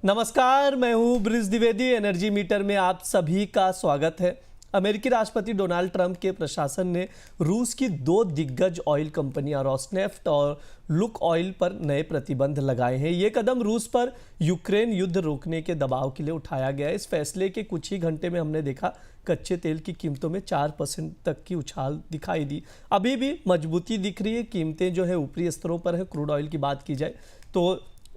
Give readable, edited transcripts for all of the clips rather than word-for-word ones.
नमस्कार, मैं हूं ब्रिज द्विवेदी। एनर्जी मीटर में आप सभी का स्वागत है। अमेरिकी राष्ट्रपति डोनाल्ड ट्रंप के प्रशासन ने रूस की दो दिग्गज ऑयल कंपनियां रोस्नेफ्ट और लुक ऑयल पर नए प्रतिबंध लगाए हैं। ये कदम रूस पर यूक्रेन युद्ध रोकने के दबाव के लिए उठाया गया है। इस फैसले के कुछ ही घंटे में हमने देखा कच्चे तेल की कीमतों में 4% तक की उछाल दिखाई दी। अभी भी मजबूती दिख रही है, कीमतें जो है ऊपरी स्तरों पर है। क्रूड ऑयल की बात की जाए तो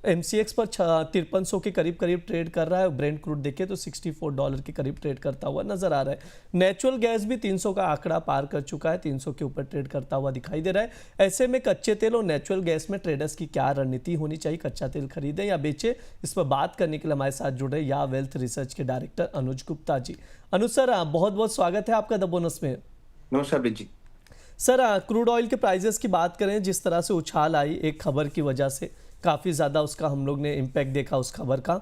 MCX पर 5300 के करीब ट्रेड कर रहा है। ब्रेंट क्रूड देखे तो $64 के करीब ट्रेड करता हुआ नजर आ रहा है। नेचुरल गैस भी 300 का आंकड़ा पार कर चुका है, 300 के ऊपर ट्रेड करता हुआ दिखाई दे रहा है। ऐसे में कच्चे तेल और नेचुरल गैस में ट्रेडर्स की क्या रणनीति होनी चाहिए, कच्चा तेल खरीदें या बेचें, इस पर बात करने के लिए हमारे साथ जुड़े या वेल्थ रिसर्च के डायरेक्टर अनुज गुप्ता जी। अनुज सर, बहुत बहुत स्वागत है आपका द बोनस में। नमस्कार ब्रिज जी। सर, क्रूड ऑयल के प्राइजेस की बात करें, जिस तरह से उछाल आई एक खबर की वजह से, काफ़ी ज़्यादा उसका हम लोग ने इम्पैक्ट देखा उस खबर का।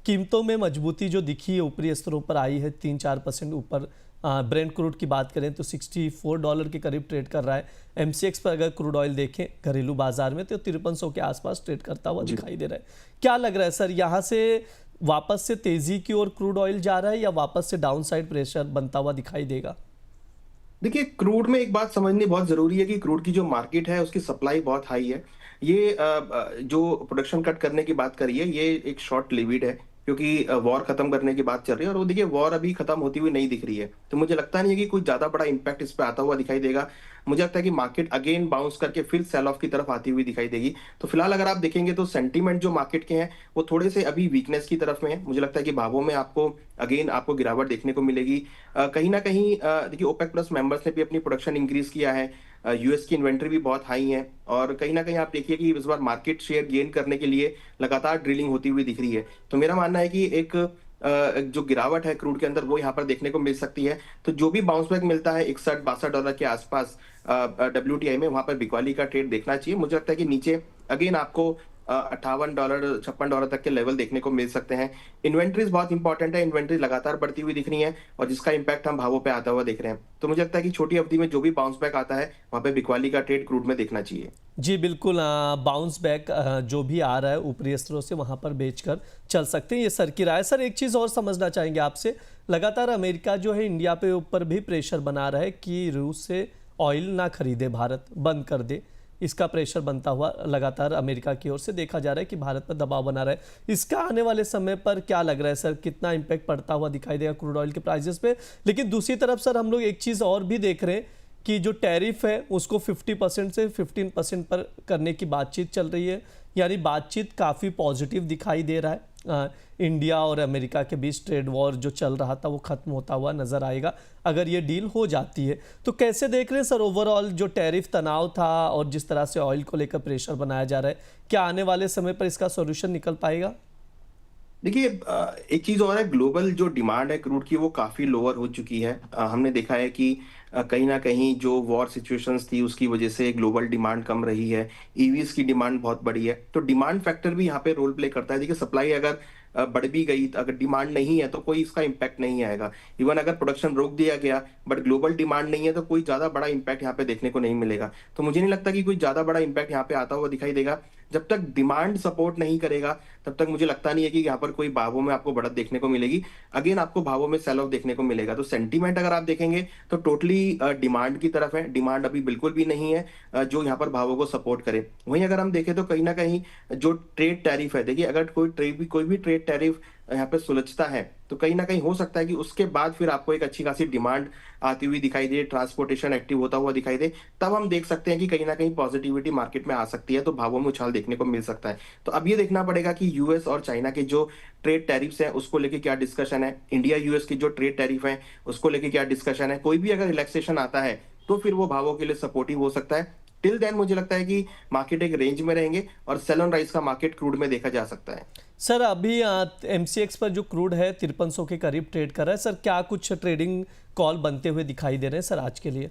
कीमतों में मजबूती जो दिखी है ऊपरी स्तरों पर आई है, 3-4% ऊपर। ब्रेंट क्रूड की बात करें तो $64 के करीब ट्रेड कर रहा है। MCX पर अगर क्रूड ऑयल देखें घरेलू बाजार में तो 5300 के आसपास ट्रेड करता हुआ दिखाई दे रहा है। क्या लग रहा है सर, यहाँ से वापस से तेज़ी की ओर क्रूड ऑयल जा रहा है या वापस से डाउन साइड प्रेशर बनता हुआ दिखाई देगा? देखिए, क्रूड में एक बात समझनी बहुत जरूरी है कि क्रूड की जो मार्केट है उसकी सप्लाई बहुत हाई है। ये जो प्रोडक्शन कट करने की बात करी है ये एक शॉर्ट लिविड है, क्योंकि वॉर खत्म करने की बात चल रही है और वो देखिए वॉर अभी खत्म होती हुई नहीं दिख रही है। तो मुझे लगता नहीं है कि कोई ज्यादा बड़ा इंपैक्ट इस पे आता हुआ दिखाई देगा। मुझे लगता है कि मार्केट अगेन बाउंस करके फिर सेल ऑफ की तरफ आती हुई दिखाई देगी। तो फिलहाल अगर आप देखेंगे तो सेंटीमेंट जो मार्केट के हैं वो थोड़े से अभी वीकनेस की तरफ में है। मुझे लगता है कि भावों में आपको गिरावट देखने को मिलेगी। कहीं ना कहीं देखिए ओपेक प्लस मेंबर्स ने भी अपनी प्रोडक्शन इंक्रीज किया है। यूएस की इन्वेंट्री भी बहुत हाई है और कहीं ना कहीं आप देखिए कि इस बार मार्केट शेयर गेन करने के लिए लगातार ड्रिलिंग होती हुई दिख रही है। तो मेरा मानना है कि एक जो गिरावट है क्रूड के अंदर वो यहाँ पर देखने को मिल सकती है। तो जो भी बाउंस बैक मिलता है $61-62 के आसपास WTI में, वहां पर बिकवाली का ट्रेड देखना चाहिए। मुझे लगता है कि नीचे अगेन आपको $58 $56 तक के लेवल देखने को मिल सकते हैं। इन्वेंट्रीज बहुत इंपॉर्टेंट है, इन्वेंट्री लगातार बढ़ती हुई दिख रही है और जिसका इंपैक्ट हम भावों पे आता हुआ देख रहे हैं। तो मुझे लगता है कि छोटी अवधि में जो भी बाउंस बैक आता है वहां पे बिकवाली का ट्रेड क्रूड में देखना चाहिए। जी बिल्कुल, बाउंस बैक जो भी आ रहा है ऊपरी स्तरों से वहां पर बेचकर चल सकते हैं, ये सर की राय। सर, एक चीज़ और समझना चाहेंगे आपसे। लगातार अमेरिका जो है इंडिया पे ऊपर भी प्रेशर बना रहा है कि रूस से ऑयल ना खरीदे, भारत बंद कर दे। इसका प्रेशर बनता हुआ लगातार अमेरिका की ओर से देखा जा रहा है कि भारत पर दबाव बना रहा है। इसका आने वाले समय पर क्या लग रहा है सर, कितना इम्पैक्ट पड़ता हुआ दिखाई देगा क्रूड ऑयल के प्राइजेस पे? लेकिन दूसरी तरफ सर, हम लोग एक चीज़ और भी देख रहे हैं कि जो टैरिफ है उसको 50% से 15% पर करने की बातचीत चल रही है। यानी बातचीत काफ़ी पॉजिटिव दिखाई दे रहा है। इंडिया और अमेरिका के बीच ट्रेड वॉर जो चल रहा था वो खत्म होता हुआ नजर आएगा अगर ये डील हो जाती है। तो कैसे देख रहे हैं सर ओवरऑल जो टैरिफ तनाव था और जिस तरह से ऑयल को लेकर प्रेशर बनाया जा रहा है, क्या आने वाले समय पर इसका सॉल्यूशन निकल पाएगा? देखिए, एक चीज और है, ग्लोबल जो डिमांड है क्रूड की वो काफी लोअर हो चुकी है। हमने देखा है कि कहीं ना कहीं जो वॉर सिचुएशंस थी उसकी वजह से ग्लोबल डिमांड कम रही है। ईवीज की डिमांड बहुत बढ़ी है, तो डिमांड फैक्टर भी यहाँ पे रोल प्ले करता है। देखिए, सप्लाई अगर बढ़ भी गई, अगर डिमांड नहीं है तो कोई इसका इम्पैक्ट नहीं आएगा। इवन अगर प्रोडक्शन रोक दिया गया बट ग्लोबल डिमांड नहीं है तो कोई ज्यादा बड़ा इम्पैक्ट यहाँ पे देखने को नहीं मिलेगा। तो मुझे नहीं लगता कि कोई ज्यादा बड़ा इम्पैक्ट यहाँ पे आता हुआ दिखाई देगा। जब तक डिमांड सपोर्ट नहीं करेगा तब तक मुझे लगता नहीं है कि यहाँ पर कोई भावों में आपको बढ़त देखने को मिलेगी। अगेन आपको भावों में सेल ऑफ देखने को मिलेगा। तो सेंटीमेंट अगर आप देखेंगे तो टोटली डिमांड की तरफ है। डिमांड अभी बिल्कुल भी नहीं है जो यहाँ पर भावों को सपोर्ट करे। वहीं अगर हम देखें तो कहीं ना कहीं जो ट्रेड टैरिफ है, देखिए अगर कोई भी ट्रेड टैरिफ यहाँ पे सुलझता है तो कहीं ना कहीं हो सकता है कि उसके बाद फिर आपको एक अच्छी खासी डिमांड आती हुई दिखाई दे, ट्रांसपोर्टेशन एक्टिव होता हुआ दिखाई दे। तब हम देख सकते हैं कि कहीं ना कहीं पॉजिटिविटी मार्केट में आ सकती है, तो भावों में उछाल देखने को मिल सकता है। तो अब ये देखना पड़ेगा कि यूएस और चाइना के जो ट्रेड टैरिफ्स हैं उसको लेके क्या डिस्कशन है, इंडिया यूएस की जो ट्रेड टैरिफ है उसको लेके क्या डिस्कशन है। कोई भी अगर रिलैक्सेशन आता है तो फिर वो भावों के लिए सपोर्टिव हो सकता है। टिल देन मुझे लगता है कि मार्केट एक रेंज में रहेंगे और सेल ऑन राइज का मार्केट क्रूड में देखा जा सकता है। सर, अभी MCX पर जो क्रूड है 5300 के करीब ट्रेड कर रहा है। सर, क्या कुछ ट्रेडिंग कॉल बनते हुए दिखाई दे रहे हैं सर आज के लिए?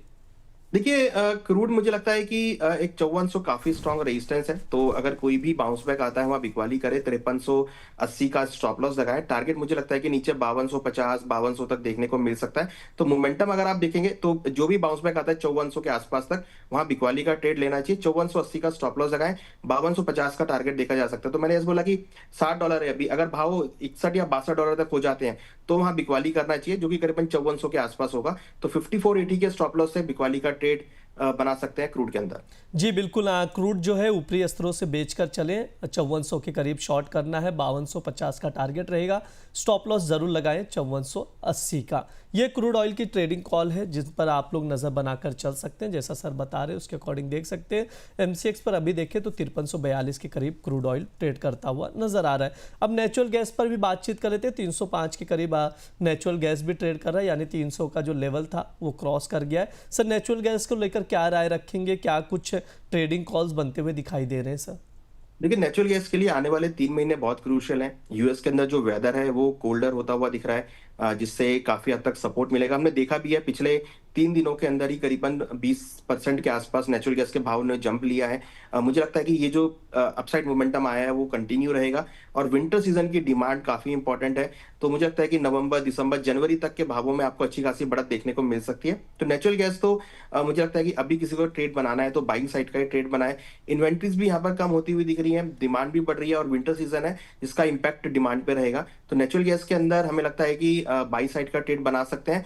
देखिए क्रूड मुझे लगता है कि एक 5400 काफी स्ट्रांग रेजिस्टेंस है, तो अगर कोई भी बाउंस बैक आता है वहां बिकवाली करे, 5380 का स्टॉप लॉस लगाए। टारगेट मुझे लगता है कि नीचे 5250 5200 तक देखने को मिल सकता है। तो मोमेंटम अगर आप देखेंगे तो जो भी बाउंस बैक आता है 5400 के आसपास तक, वहां बिकवाली का ट्रेड लेना चाहिए। 5480 का स्टॉप लॉस लगाए, 5250 का टारगेट देखा जा सकता है। तो मैंने ऐसे बोला कि $60 है अभी, अगर भाव 61 या $62 तक हो जाते हैं तो वहां बिकवाली करना चाहिए, जो कि करीबन 5400 के आसपास होगा। तो 5480 के स्टॉप लॉस से बिकवाली का ट्रेड बना सकते हैं क्रूड के अंदर। जी बिल्कुल, क्रूड जो है ऊपरी स्तरों से बेचकर चलें, 5400 के करीब शॉर्ट करना है, 5250 का टारगेट रहेगा। स्टॉप लॉस जरूर लगाएं 5480 का। ये क्रूड ऑयल की ट्रेडिंग कॉल है जिस पर आप लोग नज़र बनाकर चल सकते हैं। जैसा सर बता रहे हैं उसके अकॉर्डिंग देख सकते हैं। एमसीएक्स पर अभी देखें तो 5342 के करीब क्रूड ऑयल ट्रेड करता हुआ नजर आ रहा है। अब नेचुरल गैस पर भी बातचीत कर रहे थे, 305 के करीब नेचुरल गैस भी ट्रेड कर रहा है, यानी 300 का जो लेवल था वो क्रॉस कर गया है। सर नेचुरल गैस को लेकर क्या राय रखेंगे, क्या कुछ ट्रेडिंग कॉल्स बनते हुए दिखाई दे रहे हैं सर? देखिए नेचुरल गैस के लिए आने वाले 3 महीने बहुत क्रूशियल हैं। यूएस के अंदर जो वेदर है वो कोल्डर होता हुआ दिख रहा है, जिससे काफी हद तक सपोर्ट मिलेगा। हमने देखा भी है पिछले 3 दिनों के अंदर ही करीबन 20% के आसपास नेचुरल गैस के भाव ने जंप लिया है। मुझे लगता है कि ये जो अपसाइड मोमेंटम आया है वो कंटिन्यू रहेगा, और विंटर सीजन की डिमांड काफी इंपॉर्टेंट है। तो मुझे लगता है कि नवंबर दिसंबर जनवरी तक के भावों में आपको अच्छी खासी बढ़त देखने को मिल सकती है। तो नेचुरल गैस तो मुझे लगता है कि अभी किसी को ट्रेड बनाना है तो बाइंग साइड का ही ट्रेड बनाए। इन्वेंट्रीज भी यहाँ पर कम होती हुई दिख रही है, डिमांड भी बढ़ रही है, और विंटर सीजन है जिसका इम्पैक्ट डिमांड पे रहेगा। तो नेचुरल गैस के अंदर हमें लगता है कि बाई साइड का ट्रेड बना सकते हैं।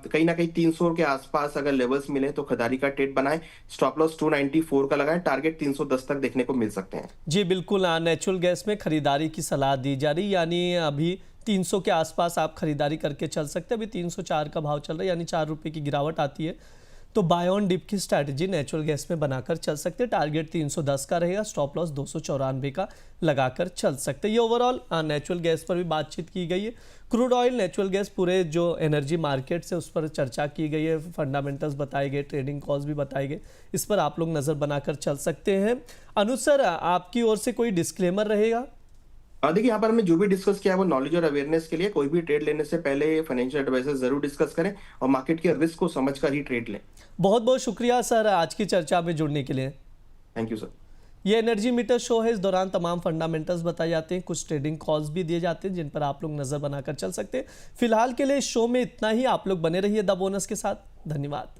कहीं ना कहीं 300 के आसपास अगर लेवल्स मिले तो खरीदारी का ट्रेड बनाएं। स्टॉप लॉस 294 का लगाएं, टारगेट 310 तक देखने को मिल सकते हैं। जी बिल्कुल, नेचुरल गैस में खरीदारी की सलाह दी जा रही, यानी अभी 300 के आसपास आप खरीदारी करके चल सकते हैं। अभी 304 का भाव चल रहा है, यानी 4 रुपये की गिरावट आती है तो बाय ऑन डिप की स्ट्रैटेजी नेचुरल गैस में बनाकर चल सकते हैं। टारगेट 310 का रहेगा, स्टॉप लॉस 294 का लगाकर चल सकते हैं। ये ओवरऑल नेचुरल गैस पर भी बातचीत की गई है। क्रूड ऑयल, नेचुरल गैस, पूरे जो एनर्जी मार्केट से उस पर चर्चा की गई है, फंडामेंटल्स बताए गए, ट्रेडिंग कॉल्स भी बताए गए। इस पर आप लोग नज़र बनाकर चल सकते हैं। अनुज सर, आपकी ओर से कोई डिस्क्लेमर रहेगा? देखिए यहाँ पर हमने जो भी डिस्कस किया है वो नॉलेज और अवेयरनेस के लिए। कोई भी ट्रेड लेने से पहले फाइनेंशियल एडवाइजर जरूर डिस्कस करें और मार्केट के रिस्क को समझकर ही ट्रेड लें। बहुत बहुत शुक्रिया सर आज की चर्चा में जुड़ने के लिए। Thank you sir. ये एनर्जी मीटर शो है, इस दौरान तमाम फंडामेंटल्स बताए जाते हैं, कुछ ट्रेडिंग कॉल्स भी दिए जाते हैं जिन पर आप लोग नजर बनाकर चल सकते हैं। फिलहाल के लिए इस शो में इतना ही। आप लोग बने रहिए द बोनस के साथ। धन्यवाद।